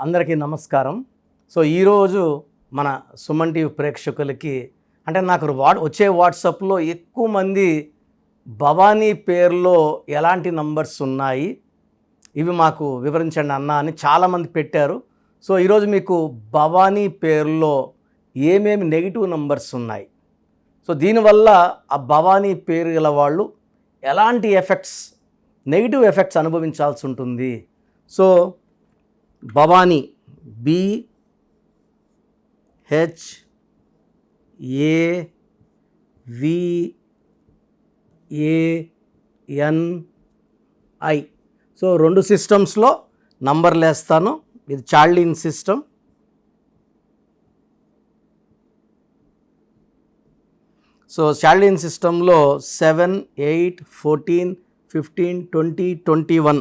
అందరికీ నమస్కారం. సో ఈరోజు మన సుమన్ టీవీ ప్రేక్షకులకి అంటే నాకు వచ్చే వాట్సాప్లో ఎక్కువ మంది భవానీ పేరులో ఎలాంటి నంబర్స్ ఉన్నాయి ఇవి మాకు వివరించండి అన్న అని చాలామంది పెట్టారు. సో ఈరోజు మీకు భవానీ పేరులో ఏమేమి నెగిటివ్ నంబర్స్ ఉన్నాయి, సో దీనివల్ల ఆ భవానీ పేరు గల వాళ్ళు ఎలాంటి నెగిటివ్ ఎఫెక్ట్స్ అనుభవించాల్సి ఉంటుంది. So Bhavani BHAVANI. సో 2 సిస్టమ్స్లో నంబర్లు వేస్తాను. ఇది చార్లిన్ సిస్టమ్. సో చార్లిన్ సిస్టంలో 7, 8, 14, 15, 20, 21.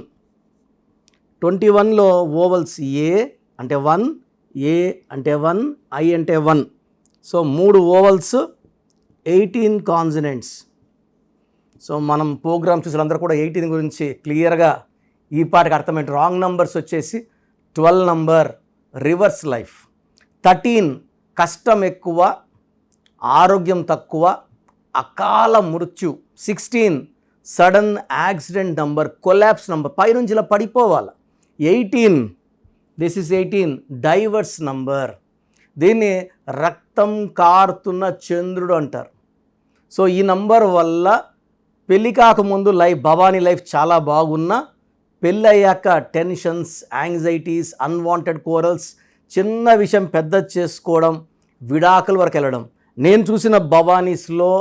21లో ఓవల్స్ ఏ అంటే 1, ఏ అంటే 1, ఐ అంటే 1. So 3 ovals, 18 consonants. సో మనం ప్రోగ్రామ్ చూసిన అందరూ కూడా 18 గురించి క్లియర్గా ఈ పాటకి అర్థమైంది. రాంగ్ నంబర్స్ వచ్చేసి 12 నంబర్ రివర్స్ లైఫ్, 13 కష్టం ఎక్కువ ఆరోగ్యం తక్కువ అకాల మృత్యు, 16 sudden accident number collapse number పైనుంచి ఇలా పడిపోవాలి, 18 డైవర్స్ నంబర్, దీన్ని రక్తం కారుతున్న చంద్రుడు అంటారు. సో ఈ నంబర్ వల్ల పెళ్ళి కాకముందు భవానీ లైఫ్ చాలా బాగున్నా పెళ్ళి అయ్యాక టెన్షన్స్, యాంగ్జైటీస్, అన్వాంటెడ్ కోరల్స్, చిన్న విషయం పెద్ద చేసుకోవడం, విడాకుల వరకు వెళ్ళడం. నేను చూసిన భవానీస్లో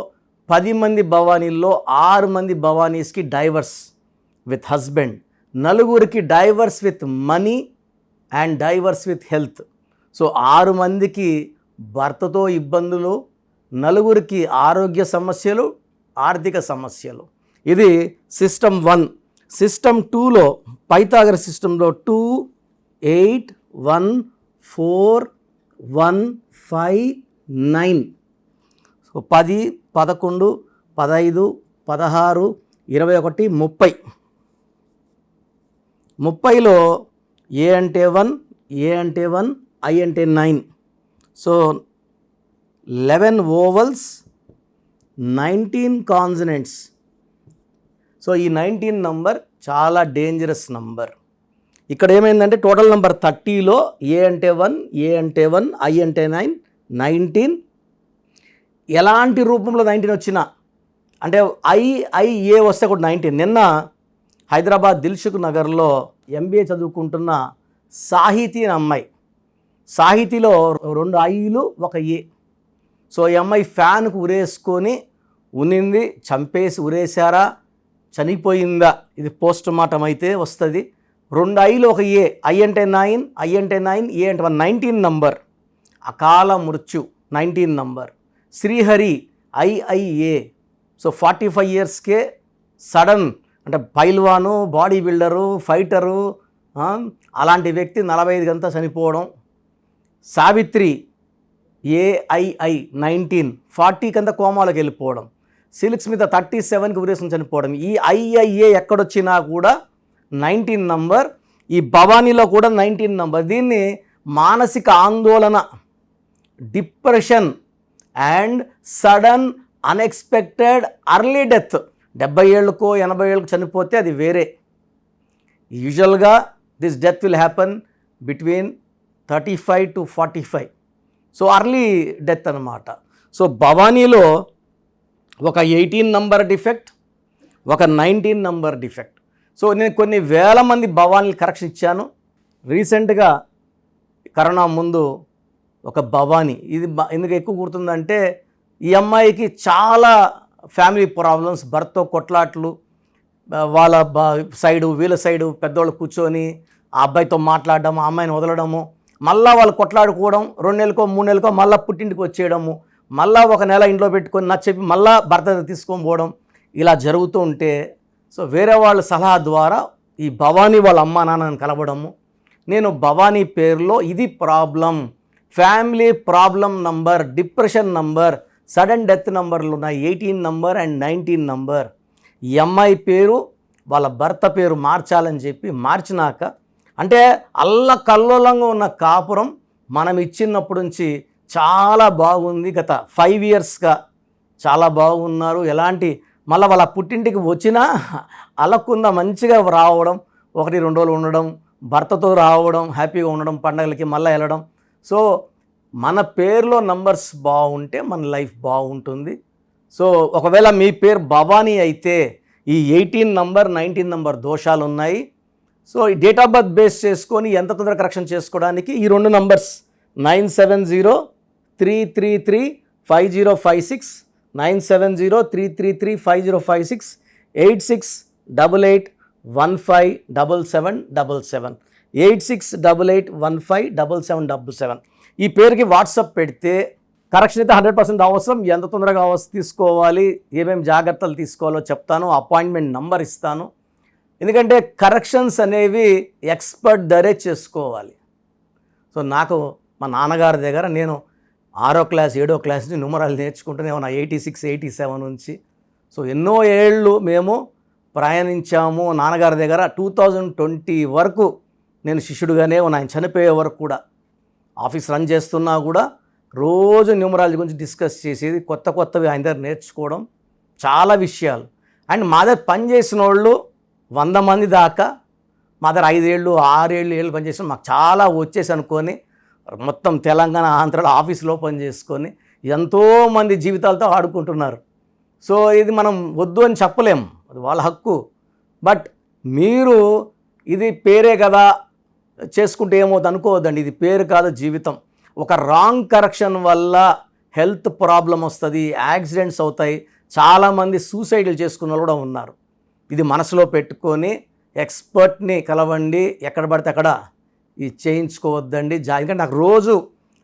10 మంది భవానీల్లో 6 మంది భవానీస్కి divorce with husband, 4 divorce with money and divorce with health. So 6 మందికి భర్తతో ఇబ్బందులు, 4 ఆరోగ్య సమస్యలు, ఆర్థిక సమస్యలు. ఇది సిస్టమ్ 1. సిస్టమ్ 2లో పైథాగరస్ సిస్టంలో 2, 8, 1, 4, 1, 5, 9. సో 10, 11, 15, 16, 21, 30. 30లో ఏ అంటే 1, ఏ అంటే 1, ఐ అంటే 9. So 11 ovals, 19 consonants. సో ఈ 19 నంబర్ చాలా డేంజరస్ నంబర్. ఇక్కడ ఏమైందంటే టోటల్ నంబర్ 30లో ఏ అంటే 1, ఏ అంటే 1, ఐ అంటే 9, 19. ఎలాంటి రూపంలో 19 వచ్చినా అంటే ఏ వస్తే కూడా 19. నిన్న హైదరాబాద్ దిల్సుఖ్ నగర్లో MBA చదువుకుంటున్న సాహితీ అనే అమ్మాయి, సాహితీలో 2 ఐలు 1 ఏ. సో ఈ అమ్మాయి ఫ్యాన్కు ఉరేసుకొని ఉనింది, చంపేసి ఉరేశారా, చనిపోయిందా, ఇది పోస్ట్ మార్టం అయితే వస్తుంది. 2 ఐలు 1 ఏ, ఐ అంటే 9, ఐ అంటే 9, ఏ అంటే 1, 19 నంబర్. అకాల మృత్యు 19 నంబర్. శ్రీహరి IIA. సో 45 ఇయర్స్కే సడన్ అంటే పైల్వాను, బాడీ బిల్డరు, ఫైటరు, అలాంటి వ్యక్తి 45 గంట చనిపోవడం. సావిత్రి AII 19, 40 కంతా కోమాలకు వెళ్ళిపోవడం. సిల్క్స్ మీద 37కి ఉరేసుకుని చనిపోవడం. ఈ IIA ఎక్కడొచ్చినా కూడా 19 నంబర్. ఈ భవానీలో కూడా 19 నంబర్. దీన్ని మానసిక ఆందోళన, depression and sudden unexpected early death. 70 ఏళ్ళకో 80 ఏళ్ళకు చనిపోతే అది వేరే. యూజువల్గా this death will happen between 35 to 45. So early death అన్నమాట. సో భవానీలో ఒక 18 నంబర్ డిఫెక్ట్, ఒక 19 నంబర్ డిఫెక్ట్. సో నేను కొన్ని వేల మంది భవానీలు కరెక్షన్ ఇచ్చాను. రీసెంట్గా కరోనా ముందు ఒక భవానీ, ఇది ఎందుకు ఎక్కువ గుర్తుందంటే ఈ అమ్మాయికి చాలా ఫ్యామిలీ ప్రాబ్లమ్స్, భర్తతో కొట్లాట్లు, వాళ్ళ సైడు వీళ్ళ సైడు పెద్దవాళ్ళు కూర్చొని ఆ అబ్బాయితో మాట్లాడడం, ఆ అమ్మాయిని వదలడము, మళ్ళీ వాళ్ళు కొట్లాడుకోవడం, 2 నెలలకో 3 నెలలకో మళ్ళీ పుట్టింటికి వచ్చేయడము, మళ్ళీ 1 నెల ఇంట్లో పెట్టుకొని నచ్చెప్పి మళ్ళీ భర్త తీసుకొని పోవడం, ఇలా జరుగుతూ ఉంటే సో వేరే వాళ్ళ సలహా ద్వారా ఈ భవానీ వాళ్ళ అమ్మా నాన్నని కలవడము. నేను భవానీ పేరులో ఇది problem, family problem number, depression number, sudden death నంబర్లు ఉన్నాయి 18 నంబర్ అండ్ 19 నంబర్. ఈ అమ్మాయి పేరు వాళ్ళ భర్త పేరు మార్చాలని చెప్పి మార్చినాక అంటే అల్లకల్లోలంగా ఉన్న కాపురం మనం ఇచ్చినప్పటి నుంచి చాలా బాగుంది. గత 5 ఇయర్స్గా చాలా బాగున్నారు. ఎలాంటి మళ్ళీ వాళ్ళ పుట్టింటికి వచ్చినా అలకుండా మంచిగా రావడం, 1-2 రోజులు ఉండడం, భర్తతో రావడం, హ్యాపీగా ఉండడం, పండగలకి మళ్ళీ వెళ్ళడం. సో మన పేరులో నంబర్స్ బాగుంటే మన లైఫ్ బాగుంటుంది. సో ఒకవేళ మీ పేరు భవానీ అయితే ఈ 18 నంబర్ 19 నంబర్ దోషాలు ఉన్నాయి. సో ఈ డేట్ ఆఫ్ బర్త్ బేస్ చేసుకొని ఎంత తొందరగా కరెక్షన్ చేసుకోవడానికి ఈ 2 నంబర్స్ 9703335056, 9703335056, 8688157777, 8688157777. ఈ పేరుకి వాట్సాప్ పెడితే కరెక్షన్ అయితే 100% అవసరం. ఎంత తొందరగా తీసుకోవాలి, ఏమేమి జాగ్రత్తలు తీసుకోవాలో చెప్తాను, అపాయింట్మెంట్ నంబర్ ఇస్తాను. ఎందుకంటే కరెక్షన్స్ అనేవి ఎక్స్పర్ట్ ధరే చేసుకోవాలి. సో నాకు మా నాన్నగారి దగ్గర నేను 6వ క్లాస్ 7వ క్లాస్ నుంచి న్యూమరాలు నేర్చుకుంటూనే ఉన్నా, 86 87 నుంచి. సో ఎన్నో ఏళ్ళు మేము ప్రయాణించాము నాన్నగారి దగ్గర. 2020 వరకు నేను శిష్యుడిగానే ఉన్నా, ఆయన చనిపోయే వరకు కూడా. ఆఫీస్ రన్ చేస్తున్నా కూడా రోజు న్యూమరాలజీ గురించి డిస్కస్ చేసేది, కొత్తవి ఆయన దగ్గర నేర్చుకోవడం, చాలా విషయాలు. అండ్ మా దగ్గర పనిచేసిన వాళ్ళు 100 మంది దాకా మా దగ్గర 5 ఏళ్ళు 6 ఏళ్ళు పనిచేసిన మాకు చాలా వచ్చేసి అనుకొని మొత్తం తెలంగాణ ఆంధ్రలో ఆఫీస్లో పనిచేసుకొని ఎంతోమంది జీవితాలతో ఆడుకుంటున్నారు. సో ఇది మనం వద్దు అని చెప్పలేం, అది వాళ్ళ హక్కు. బట్ మీరు ఇది పేరే కదా చేసుకుంటే ఏమవుతుంది అనుకోవద్దండి. ఇది పేరు కాదు, జీవితం. ఒక రాంగ్ కరెక్షన్ వల్ల హెల్త్ ప్రాబ్లం వస్తుంది, యాక్సిడెంట్స్ అవుతాయి, చాలామంది సూసైడ్లు చేసుకున్న వాళ్ళు కూడా ఉన్నారు. ఇది మనసులో పెట్టుకొని ఎక్స్పర్ట్ని కలవండి, ఎక్కడ పడితే అక్కడ ఇది చేయించుకోవద్దండి. ఎందుకంటే నాకు రోజు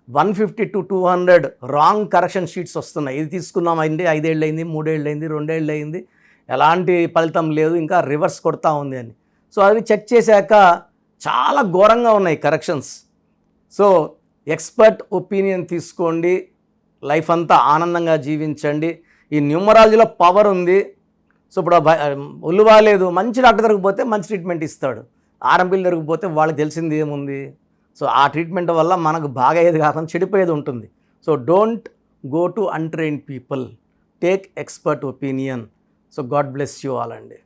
150 to 200 రాంగ్ కరెక్షన్ షీట్స్ వస్తున్నాయి. ఇది తీసుకున్నాం అయింది, 5 ఏళ్ళు అయింది, 3 ఏళ్ళు అయింది, 2 ఏళ్ళు అయింది, ఎలాంటి ఫలితం లేదు, ఇంకా రివర్స్ కొడతా ఉంది అని. సో అది చెక్ చేశాక చాలా ఘోరంగా ఉన్నాయి కరెక్షన్స్. సో ఎక్స్పర్ట్ ఒపీనియన్ తీసుకోండి, లైఫ్ అంతా ఆనందంగా జీవించండి. ఈ న్యూమరాలజీలో పవర్ ఉంది. సో ఇప్పుడు ఒళ్ళు బాగాలేదు, మంచి డాక్టర్ దగ్గరికి పోతే మంచి ట్రీట్మెంట్ ఇస్తాడు. ఆర్ఎంపీల దగ్గరికి పోతే వాళ్ళకి తెలిసింది ఏముంది. సో ఆ ట్రీట్మెంట్ వల్ల మనకు బాగా అయ్యేది కాకుండా చెడిపోయేది ఉంటుంది. So don't go to untrained people, take expert opinion. So God bless you all అండి.